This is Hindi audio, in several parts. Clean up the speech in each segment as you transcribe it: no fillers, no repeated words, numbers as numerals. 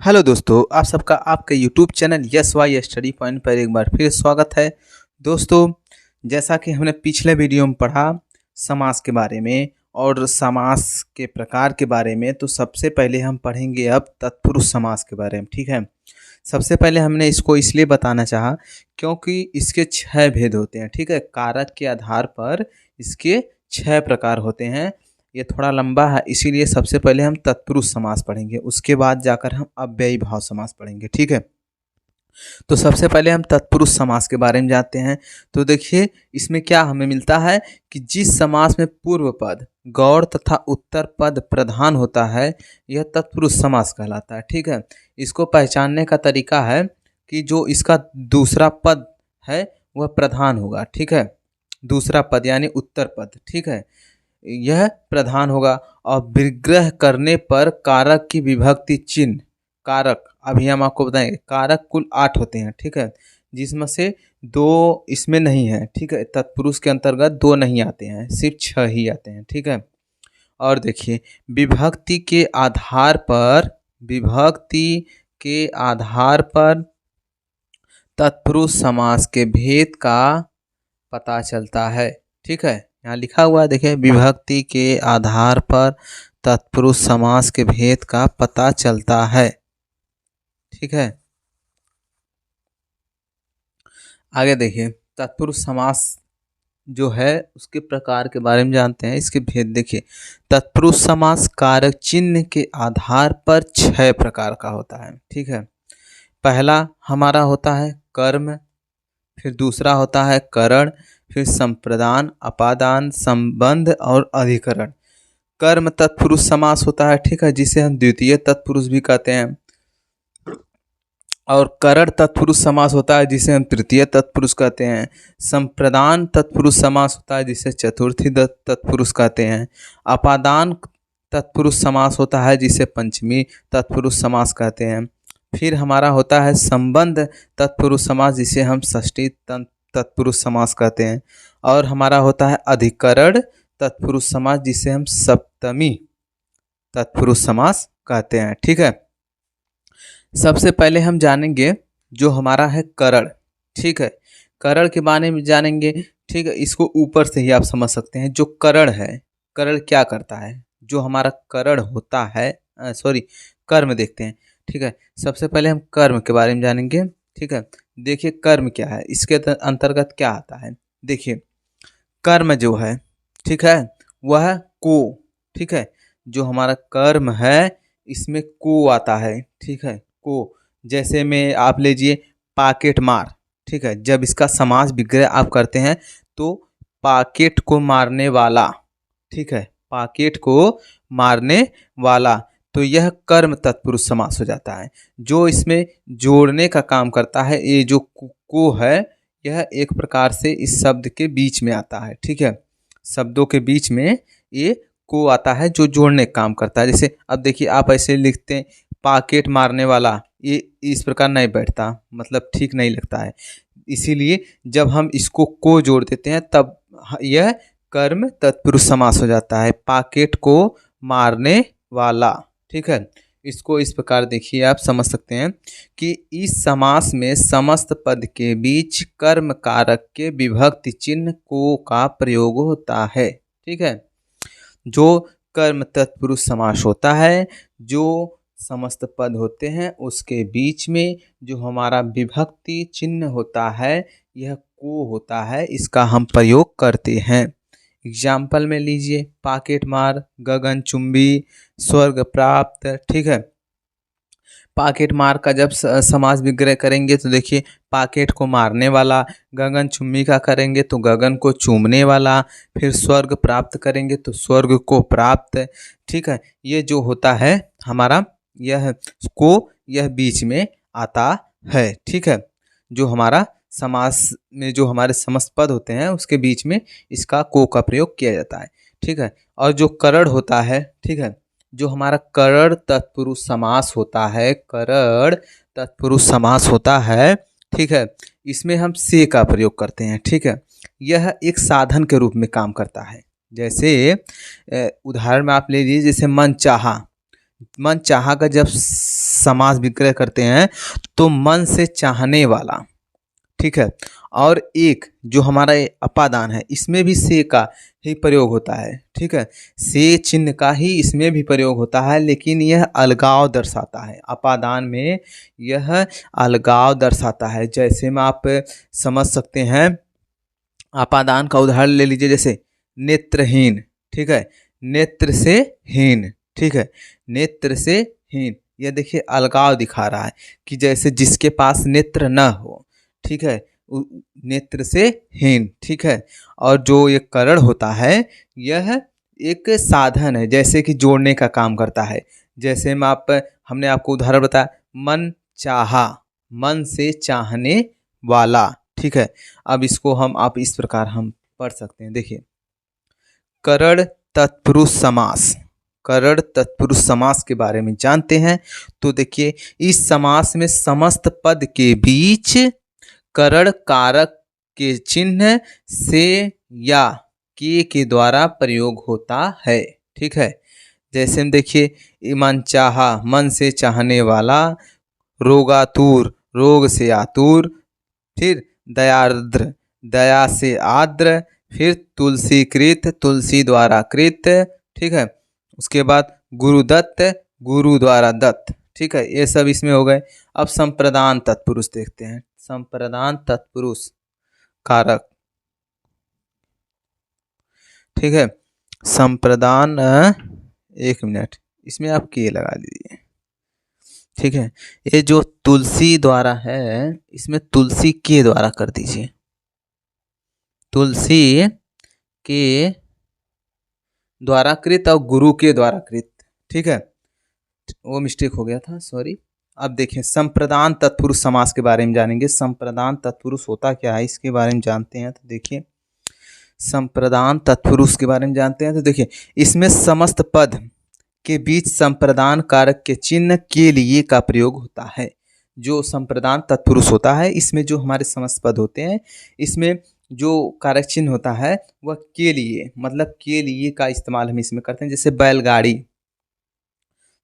हेलो दोस्तों, आप सबका आपके YouTube channel S Y study point पर एक बार फिर स्वागत है। दोस्तों, जैसा कि हमने पिछले वीडियो में पढ़ा समास के बारे में और समास के प्रकार के बारे में, तो सबसे पहले हम पढ़ेंगे अब तत्पुरुष समास के बारे में। ठीक है, सबसे पहले हमने इसको इसलिए बताना चाहा क्योंकि इसके 6 भेद होते हैं। ठीक है, कारक के आधार पर इसके 6 प्रकार होते हैं। ये थोड़ा लंबा है, इसीलिए सबसे पहले हम तत्पुरुष समास पढ़ेंगे, उसके बाद जाकर हम अव्ययी भाव समास पढ़ेंगे। ठीक है, तो सबसे पहले हम तत्पुरुष समास के बारे में जानते हैं। तो देखिए, इसमें क्या हमें मिलता है कि जिस समास में पूर्व पद गौड़ तथा उत्तर पद प्रधान होता है, यह तत्पुरुष समास कहलाता है। ठीक है, इसको पहचानने का तरीका है कि जो इसका दूसरा पद है वह प्रधान होगा। ठीक है, दूसरा पद यानी उत्तर पद, ठीक है, यह प्रधान होगा। और विग्रह करने पर कारक की विभक्ति चिन्ह, कारक अभी हम आपको बताएंगे, कारक कुल 8 होते हैं। ठीक है, जिसमें से 2 इसमें नहीं है। ठीक है, तत्पुरुष के अंतर्गत 2 नहीं आते हैं, सिर्फ 6 ही आते हैं। ठीक है, और देखिए, विभक्ति के आधार पर, विभक्ति के आधार पर तत्पुरुष समास के भेद का पता चलता है। ठीक है, यहाँ लिखा हुआ है, देखिए, विभक्ति के आधार पर तत्पुरुष समास के भेद का पता चलता है। ठीक है, आगे देखिए, तत्पुरुष समास जो है उसके प्रकार के बारे में जानते हैं, इसके भेद देखिए। तत्पुरुष समास कारक चिन्ह के आधार पर 6 प्रकार का होता है। ठीक है, पहला हमारा होता है कर्म, फिर दूसरा होता है करण, फिर संप्रदान, अपादान, संबंध और अधिकरण। कर्म तत्पुरुष समास होता है। ठीक है, जिसे हम द्वितीय तत्पुरुष भी कहते हैं। और करण तत्पुरुष समास होता है, जिसे हम तृतीय तत्पुरुष कहते हैं। संप्रदान तत्पुरुष समास होता है, जिसे चतुर्थी तत्पुरुष कहते हैं। अपादान तत्पुरुष समास होता है, जिसे पंचमी तत्पुरुष समास कहते हैं। फिर हमारा होता है संबंध तत्पुरुष समास, जिसे हम षष्ठी तत्पुरुष समास कहते हैं। और हमारा होता है अधिकरण तत्पुरुष समास, जिसे हम सप्तमी तत्पुरुष समास कहते हैं। ठीक है, सबसे पहले हम जानेंगे जो हमारा है करण। ठीक है, करण के बारे में जानेंगे। ठीक है, इसको ऊपर से ही आप समझ सकते हैं। जो करण है, करण क्या करता है, जो हमारा करण होता है, कर्म देखते हैं। ठीक है, सबसे पहले हम कर्म के बारे में जानेंगे। ठीक है, देखिए कर्म क्या है, इसके अंतर्गत क्या आता है। देखिए, कर्म जो है, ठीक है, वह को, ठीक है, जो हमारा कर्म है इसमें को आता है। ठीक है, को, जैसे में आप लीजिए पाकेट मार। ठीक है, जब इसका समास विग्रह आप करते हैं तो पाकेट को मारने वाला, ठीक है, पाकेट को मारने वाला, तो यह कर्म तत्पुरुष समास हो जाता है। जो इसमें जोड़ने का काम करता है, ये जो को है, यह एक प्रकार से इस शब्द के बीच में आता है। ठीक है, शब्दों के बीच में ये को आता है, जो जोड़ने का काम करता है। जैसे अब देखिए, आप ऐसे लिखते हैं पाकेट मारने वाला, ये इस प्रकार नहीं बैठता, मतलब ठीक नहीं लगता है। इसीलिए जब हम इसको को जोड़ देते हैं तब यह कर्म तत्पुरुष समास हो जाता है, पाकेट को मारने वाला। ठीक है, इसको इस प्रकार देखिए, आप समझ सकते हैं कि इस समास में समस्त पद के बीच कर्म कारक के विभक्ति चिन्ह को का प्रयोग होता है। ठीक है, जो कर्म तत्पुरुष समास होता है, जो समस्त पद होते हैं उसके बीच में जो हमारा विभक्ति चिन्ह होता है, यह को होता है, इसका हम प्रयोग करते हैं। एग्जाम्पल में लीजिए, पाकेट मार, गगन चुंबी, स्वर्ग प्राप्त। ठीक है, पाकेट मार का जब समास विग्रह करेंगे तो देखिए, पाकेट को मारने वाला, गगन चुम्बी का करेंगे तो गगन को चूमने वाला, फिर स्वर्ग प्राप्त करेंगे तो स्वर्ग को प्राप्त। ठीक है, ये जो होता है हमारा, यह को, यह बीच में आता है। ठीक है, जो हमारा समास में जो हमारे समस्त पद होते हैं उसके बीच में इसका को का प्रयोग किया जाता है। ठीक है, और जो करण होता है, ठीक है, जो हमारा करण तत्पुरुष समास होता है, करण तत्पुरुष समास होता है, ठीक है, इसमें हम से का प्रयोग करते हैं। ठीक है, यह एक साधन के रूप में काम करता है। जैसे उदाहरण में आप ले लीजिए, जैसे मन चाहा, मन चाहा का जब समास विग्रह करते हैं तो मन से चाहने वाला, ठीक है। और एक जो हमारा ये अपादान है इसमें भी से का ही प्रयोग होता है, ठीक है। से चिन्ह का ही इसमें भी प्रयोग होता है, लेकिन यह अलगाव दर्शाता है। अपादान में यह अलगाव दर्शाता है। जैसे में आप समझ सकते हैं, अपादान का उदाहरण ले लीजिए, जैसे नेत्रहीन, ठीक है। नेत्र से हीन, ठीक है। नेत्र से हीन, यह देखिए अलगाव दिखा रहा है कि जैसे जिसके पास नेत्र न हो, ठीक है, नेत्र से हीन, ठीक है। और जो ये करण होता है यह एक साधन है, जैसे कि जोड़ने का काम करता है। जैसे में हमने आपको उदाहरण बताया, मन चाहा, मन से चाहने वाला, ठीक है। अब इसको आप इस प्रकार हम पढ़ सकते हैं। देखिए, करण तत्पुरुष समास, करण तत्पुरुष समास के बारे में जानते हैं तो देखिए, इस समास में समस्त पद के बीच करण कारक के चिन्ह से या के द्वारा प्रयोग होता है, ठीक है। जैसे हम देखिए, मन चाहा, मन से चाहने वाला, रोगातुर, रोग से आतुर, फिर दयार्द्र, दया से आर्द्र, फिर तुलसीकृत, तुलसी द्वारा कृत, ठीक है। उसके बाद गुरुदत्त, गुरु द्वारा दत्त, ठीक है। ये सब इसमें हो गए। अब संप्रदान तत्पुरुष देखते हैं। संप्रदान तत्पुरुष कारक, ठीक है। संप्रदान, एक मिनट, इसमें आप के लगा दीजिए, ठीक है। ये जो तुलसी द्वारा है इसमें तुलसी के द्वारा कर दीजिए, तुलसी के द्वारा कृत और गुरु के द्वारा कृत, ठीक है। वो मिस्टेक हो गया था, सॉरी। अब देखें, संप्रदान तत्पुरुष समास के बारे में जानेंगे। संप्रदान तत्पुरुष होता क्या है इसके बारे में जानते हैं तो देखिए, संप्रदान तत्पुरुष के बारे में जानते हैं तो देखिए, इसमें समस्त पद के बीच संप्रदान कारक के चिन्ह के लिए का प्रयोग होता है। जो संप्रदान तत्पुरुष होता है इसमें जो हमारे समस्त पद होते हैं इसमें जो कारक चिन्ह होता है वह के लिए, मतलब के लिए का इस्तेमाल हम इसमें करते हैं। जैसे बैलगाड़ी,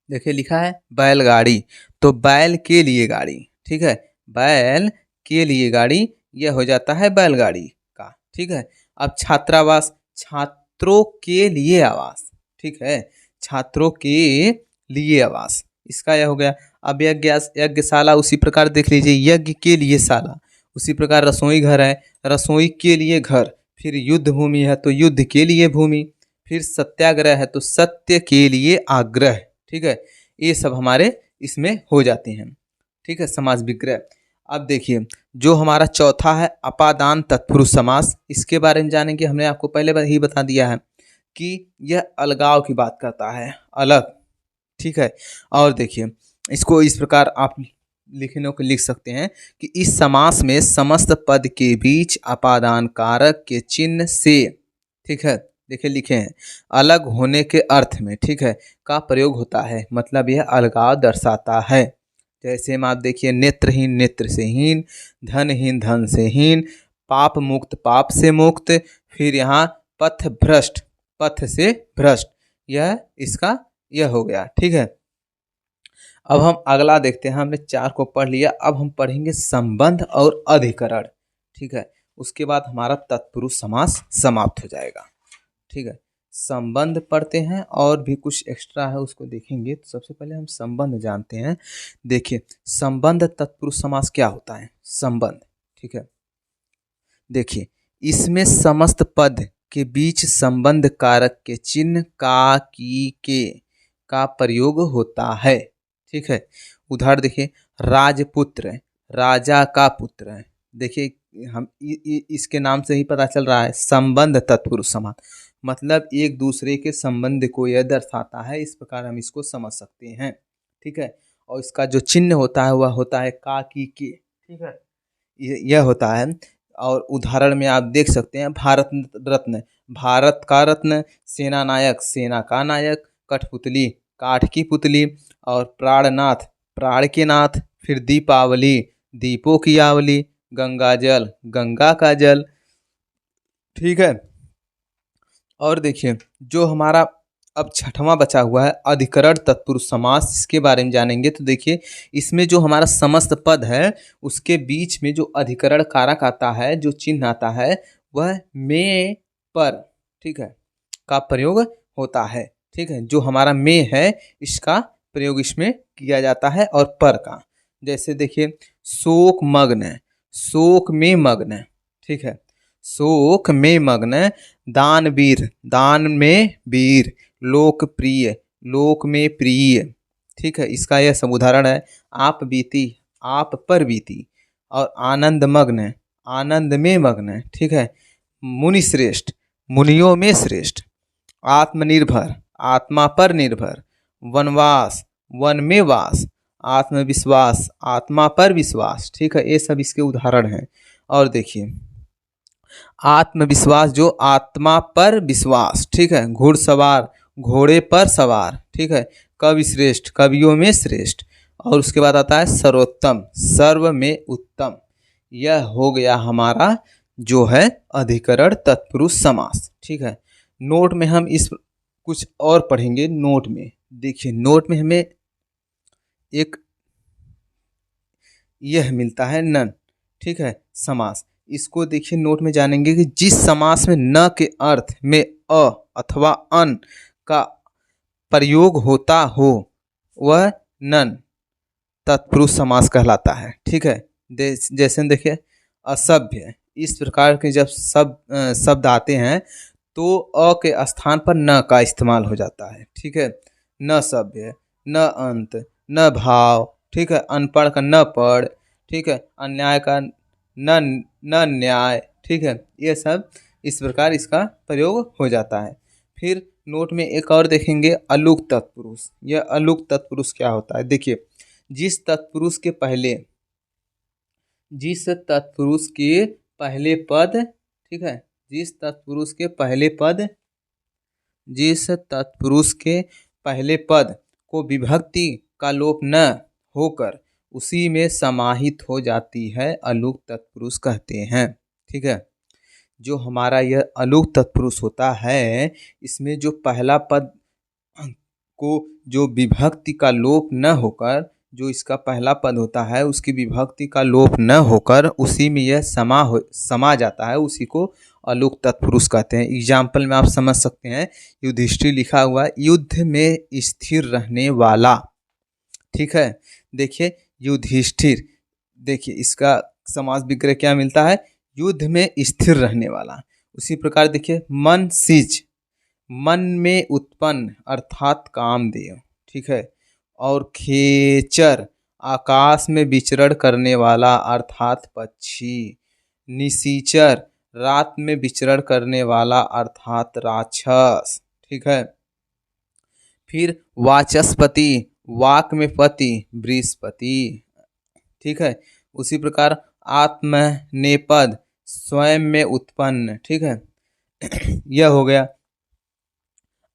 देखिए लिखा है बैलगाड़ी, तो बैल के लिए गाड़ी, ठीक है। बैल के लिए गाड़ी, यह हो जाता है बैलगाड़ी का, ठीक है। अब छात्रावास, छात्रों के लिए आवास, ठीक है। छात्रों के लिए आवास, इसका यह हो गया। अब यज्ञशाला, उसी प्रकार देख लीजिए, यज्ञ के लिए शाला। उसी प्रकार रसोई घर है, रसोई के लिए घर। फिर युद्ध भूमि है तो युद्ध के लिए भूमि। फिर सत्याग्रह है तो सत्य के लिए आग्रह, ठीक है। ये सब हमारे इसमें हो जाते हैं, ठीक है, समास विग्रह। अब देखिए, जो हमारा चौथा है अपादान तत्पुरुष समास, इसके बारे में जानेंगे। हमने आपको पहले ही बता दिया है कि यह अलगाव की बात करता है, अलग, ठीक है। और देखिए, इसको इस प्रकार आप लिखने को लिख सकते हैं कि इस समास में समस्त पद के बीच अपादान कारक के चिन्ह से, ठीक है, देखिए लिखे हैं, अलग होने के अर्थ में, ठीक है, का प्रयोग होता है। मतलब यह अलगाव दर्शाता है। जैसे में आप देखिए, नेत्रहीन, नेत्र से हीन, धनहीन, धन से हीन, पाप मुक्त, पाप से मुक्त, फिर यहाँ पथ भ्रष्ट, पथ से भ्रष्ट, यह इसका यह हो गया, ठीक है। अब हम अगला देखते हैं। हमने 4 को पढ़ लिया, अब हम पढ़ेंगे संबंध और अधिकरण, ठीक है। उसके बाद हमारा तत्पुरुष समास समाप्त हो जाएगा, ठीक है। संबंध पढ़ते हैं और भी कुछ एक्स्ट्रा है उसको देखेंगे। तो सबसे पहले हम संबंध जानते हैं। देखिए, संबंध तत्पुरुष समास क्या होता है, संबंध, ठीक है। देखिए, इसमें समस्त पद के बीच संबंध कारक के चिन्ह का, की, के का प्रयोग होता है, ठीक है। उदाहरण देखिए, राजपुत्र, राजा का पुत्र है। देखिए, हम इसके नाम से ही पता चल रहा है संबंध तत्पुरुष समास, मतलब एक दूसरे के संबंध को यह दर्शाता है। इस प्रकार हम इसको समझ सकते हैं, ठीक है। और इसका जो चिन्ह होता है वह होता है का, की, के, ठीक है, यह होता है। और उदाहरण में आप देख सकते हैं, भारत रत्न, भारत का रत्न, सेना नायक, सेना का नायक, कठपुतली, काठ की पुतली, और प्राणनाथ, प्राण के नाथ, फिर दीपावली, दीपों की आवली, गंगा जल, गंगा का जल, ठीक है। और देखिए, जो हमारा अब छठवां बचा हुआ है अधिकरण तत्पुरुष समास। इसके बारे में जानेंगे। तो देखिए इसमें जो हमारा समस्त पद है उसके बीच में जो अधिकरण कारक आता है, जो चिन्ह आता है, वह में पर, ठीक है, का प्रयोग होता है। ठीक है, जो हमारा में है इसका प्रयोग इसमें किया जाता है और पर का। जैसे देखिए शोक मग्न, शोक में मग्न, ठीक है, शोक में मग्न, दानवीर, दान में वीर, लोकप्रिय, लोक में प्रिय। ठीक है, इसका यह सब उदाहरण है। आप बीती, आप पर बीती, और आनंद मग्न, आनंद में मग्न। ठीक है, मुनि श्रेष्ठ, मुनियों में श्रेष्ठ, आत्मनिर्भर, आत्मा पर निर्भर, वनवास, वन में वास, आत्मविश्वास, आत्मा पर विश्वास। ठीक है, ये सब इसके उदाहरण हैं। और देखिए आत्मविश्वास जो आत्मा पर विश्वास, ठीक है, घुड़सवार, घोड़े पर सवार। ठीक है, कवि श्रेष्ठ, कवियों में श्रेष्ठ। और उसके बाद आता है सर्वोत्तम, सर्व में उत्तम। यह हो गया हमारा जो है अधिकरण तत्पुरुष समास। ठीक है, नोट में हम इस कुछ और पढ़ेंगे। नोट में देखिए, नोट में हमें एक यह मिलता है नन, ठीक है, समास। इसको देखिए नोट में जानेंगे कि जिस समास में न के अर्थ में अ अथवा अन का प्रयोग होता हो वह नन तत्पुरुष समास कहलाता है। ठीक है, जैसे देखिए असभ्य, इस प्रकार के जब शब्द आते हैं तो अ के स्थान पर न का इस्तेमाल हो जाता है। ठीक है, न सभ्य, न अंत, न भाव। ठीक है, अनपढ़ का न पढ़। ठीक है, अन्याय का न न्याय। ठीक है, ये सब इस प्रकार इसका प्रयोग हो जाता है। फिर नोट में एक और देखेंगे अलुक तत्पुरुष। यह अलुक तत्पुरुष क्या होता है? देखिए जिस तत्पुरुष के पहले पद, ठीक है, जिस तत्पुरुष के पहले पद को विभक्ति का लोप न होकर उसी में समाहित हो जाती है, अलुक तत्पुरुष कहते हैं। ठीक है, जो हमारा यह अलुक तत्पुरुष होता है इसमें जो पहला पद को जो विभक्ति का लोप न होकर, जो इसका पहला पद होता है उसकी विभक्ति का लोप न होकर उसी में यह समा जाता है, उसी को अलुक तत्पुरुष कहते हैं। एग्जाम्पल में आप समझ सकते हैं, युधिष्ठिर लिखा हुआ युद्ध में स्थिर रहने वाला। ठीक है, देखिए युधिष्ठिर, देखिए इसका समास विग्रह क्या मिलता है? युद्ध में स्थिर रहने वाला। उसी प्रकार देखिए मन सिज, मन में उत्पन्न अर्थात कामदेव। ठीक है, और खेचर, आकाश में विचरण करने वाला अर्थात पक्षी। निशीचर, रात में विचरण करने वाला अर्थात राक्षस। ठीक है, फिर वाचस्पति, वाक में पति, बृहस्पति। ठीक है, उसी प्रकार आत्मनेपद, स्वयं में उत्पन्न। ठीक है, यह हो गया।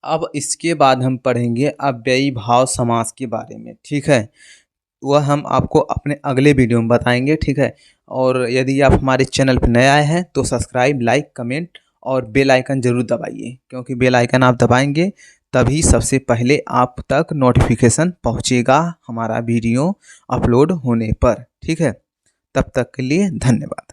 अब इसके बाद हम पढ़ेंगे अव्ययी भाव समास के बारे में। ठीक है, वह हम आपको अपने अगले वीडियो में बताएंगे। ठीक है, और यदि आप हमारे चैनल पर नए आए हैं तो सब्सक्राइब, लाइक, कमेंट और बेल आइकन जरूर दबाइए, क्योंकि बेल आइकन आप दबाएंगे तभी सबसे पहले आप तक नोटिफिकेशन पहुंचेगा हमारा वीडियो अपलोड होने पर। ठीक है, तब तक के लिए धन्यवाद।